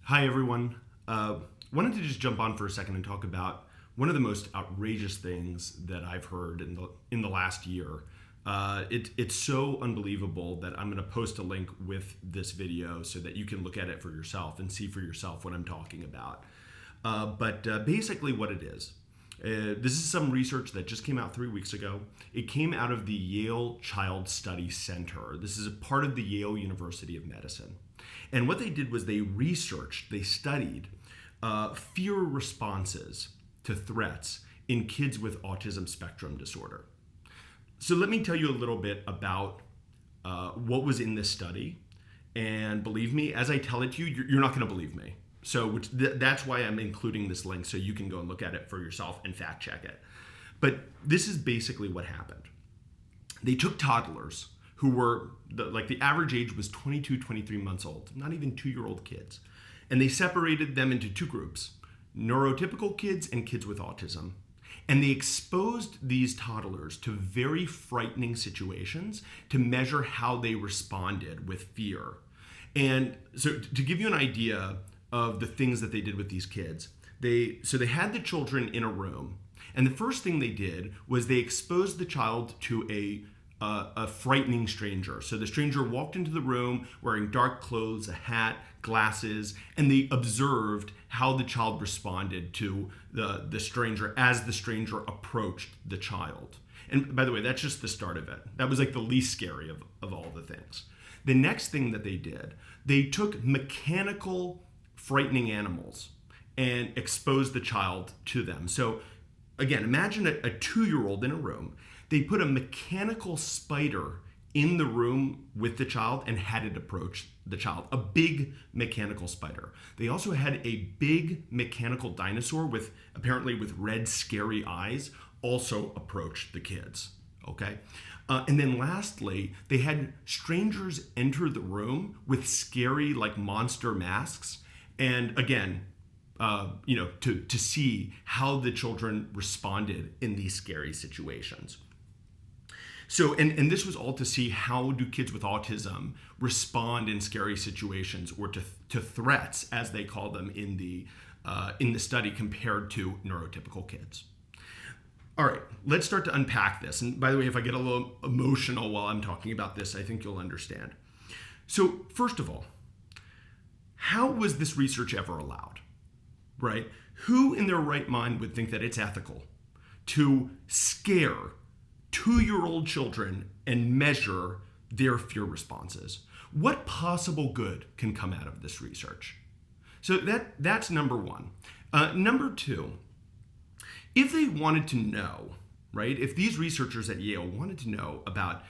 Hi, everyone. Wanted to just jump on for a second and talk about one of the most outrageous things that I've heard in the last year. It's so unbelievable that I'm going to post a link with this video so that you can look at it for yourself and see for yourself what I'm talking about. But basically, what it is. This is some research that just came out 3 weeks ago. It came out of the Yale Child Study Center. This is a part of the Yale University of Medicine. And what they did was they studied fear responses to threats in kids with autism spectrum disorder. So let me tell you a little bit about what was in this study. And believe me, as I tell it to you, you're not going to believe me. So that's why I'm including this link so you can go and look at it for yourself and fact check it. But this is basically what happened. They took toddlers who were, the average age was 22, 23 months old, not even 2-year-old kids. And they separated them into two groups, neurotypical kids and kids with autism. And they exposed these toddlers to very frightening situations to measure how they responded with fear. And so to give you an idea of the things that they did with these kids, they had the children in a room. And the first thing they did was they exposed the child to a frightening stranger. So the stranger walked into the room wearing dark clothes, a hat, glasses, and they observed how the child responded to the stranger as the stranger approached the child. And by the way, that's just the start of it. That was like the least scary of all the things. The next thing that they did, they took mechanical frightening animals and exposed the child to them. So again, imagine a 2-year-old in a room. They put a mechanical spider in the room with the child and had it approach the child, a big mechanical spider. They also had a big mechanical dinosaur apparently with red scary eyes also approach the kids, okay? And then lastly, they had strangers enter the room with scary like monster masks. And again, to see how the children responded in these scary situations. So, and this was all to see how do kids with autism respond in scary situations or to threats, as they call them in the study, compared to neurotypical kids. All right, let's start to unpack this. And by the way, if I get a little emotional while I'm talking about this, I think you'll understand. So first of all, how was this research ever allowed, right? Who in their right mind would think that it's ethical to scare 2-year-old children and measure their fear responses? What possible good can come out of this research? So that's number one. Number two, if they wanted to know, right, if these researchers at Yale wanted to know about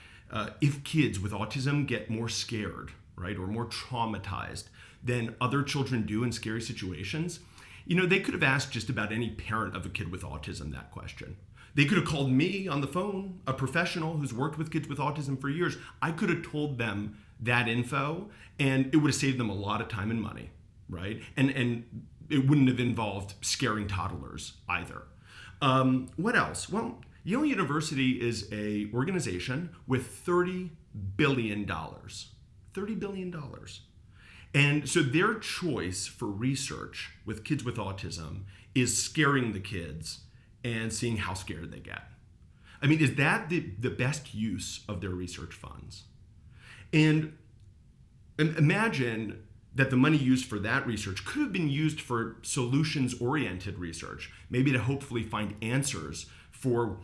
if kids with autism get more scared, right, or more traumatized than other children do in scary situations, they could have asked just about any parent of a kid with autism that question. They could have called me on the phone, a professional who's worked with kids with autism for years. I could have told them that info, and it would have saved them a lot of time and money, right? And it wouldn't have involved scaring toddlers either. What else? Well, Yale University is an organization with $30 billion. $30 billion. And so their choice for research with kids with autism is scaring the kids and seeing how scared they get. I mean, is that the best use of their research funds? And imagine that the money used for that research could have been used for solutions-oriented research, maybe to hopefully find answers for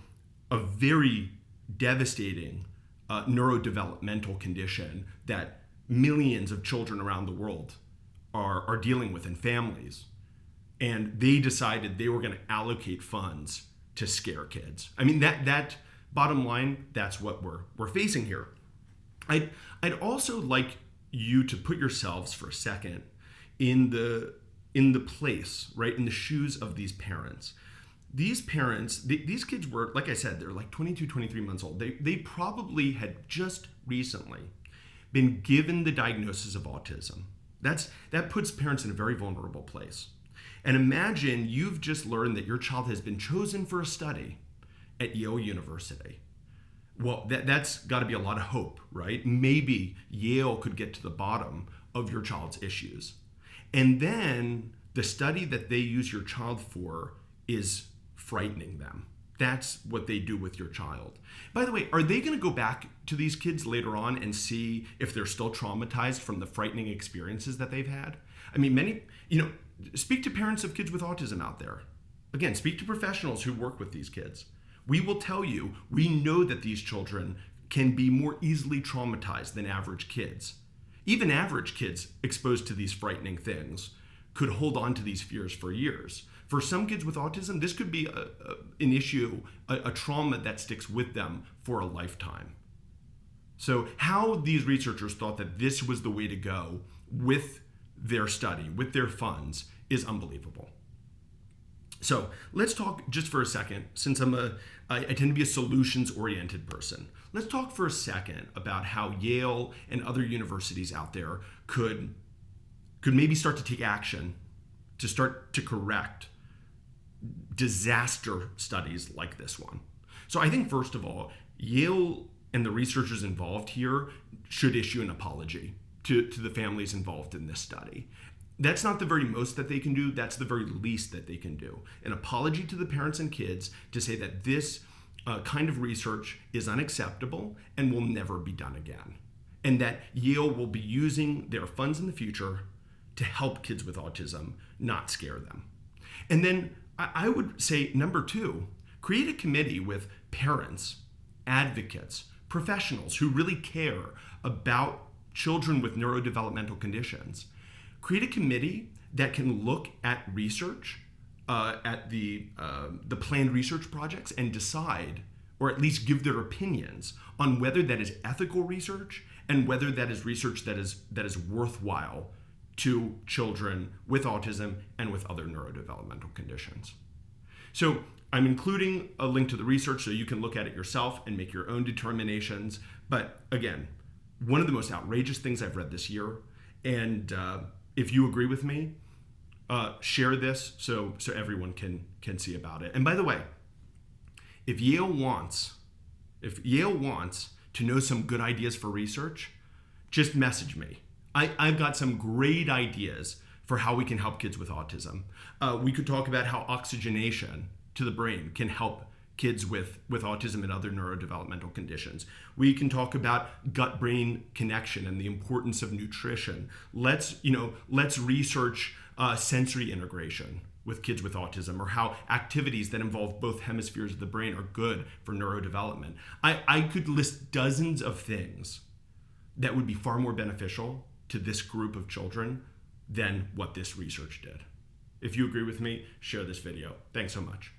a very devastating neurodevelopmental condition that millions of children around the world are dealing with, and families. And they decided they were going to allocate funds to scare kids. I mean, that bottom line, that's what we're facing here. I'd also like you to put yourselves for a second in the place, right, in the shoes of these parents. These parents, these kids were, like I said, they're like 22, 23 months old. They probably had just recently been given the diagnosis of autism. That puts parents in a very vulnerable place. And imagine you've just learned that your child has been chosen for a study at Yale University. Well, that's got to be a lot of hope, right? Maybe Yale could get to the bottom of your child's issues. And then the study that they use your child for is frightening them. That's what they do with your child. By the way, are they going to go back to these kids later on and see if they're still traumatized from the frightening experiences that they've had? I mean, speak to parents of kids with autism out there. Again, speak to professionals who work with these kids. We will tell you, we know that these children can be more easily traumatized than average kids. Even average kids exposed to these frightening things could hold on to these fears for years. For some kids with autism, this could be an issue, a trauma that sticks with them for a lifetime. So how these researchers thought that this was the way to go with their study, with their funds, is unbelievable. So let's talk just for a second, since I tend to be a solutions-oriented person. Let's talk for a second about how Yale and other universities out there could maybe start to take action to start to correct disaster studies like this one. So I think, first of all, Yale and the researchers involved here should issue an apology to the families involved in this study. That's not the very most that they can do. That's the very least that they can do. An apology to the parents and kids to say that this kind of research is unacceptable and will never be done again. And that Yale will be using their funds in the future to help kids with autism, not scare them. And then I would say, number two, create a committee with parents, advocates, professionals who really care about children with neurodevelopmental conditions. Create a committee that can look at research, at the planned research projects, and decide, or at least give their opinions on whether that is ethical research and whether that is research that is worthwhile to children with autism and with other neurodevelopmental conditions. So I'm including a link to the research so you can look at it yourself and make your own determinations. But again, one of the most outrageous things I've read this year, and if you agree with me, share this so everyone can see about it. And by the way, if Yale wants to know some good ideas for research, just message me. I've got some great ideas for how we can help kids with autism. We could talk about how oxygenation to the brain can help kids with autism and other neurodevelopmental conditions. We can talk about gut-brain connection and the importance of nutrition. Let's research sensory integration with kids with autism, or how activities that involve both hemispheres of the brain are good for neurodevelopment. I could list dozens of things that would be far more beneficial to this group of children than what this research did. If you agree with me, share this video. Thanks so much.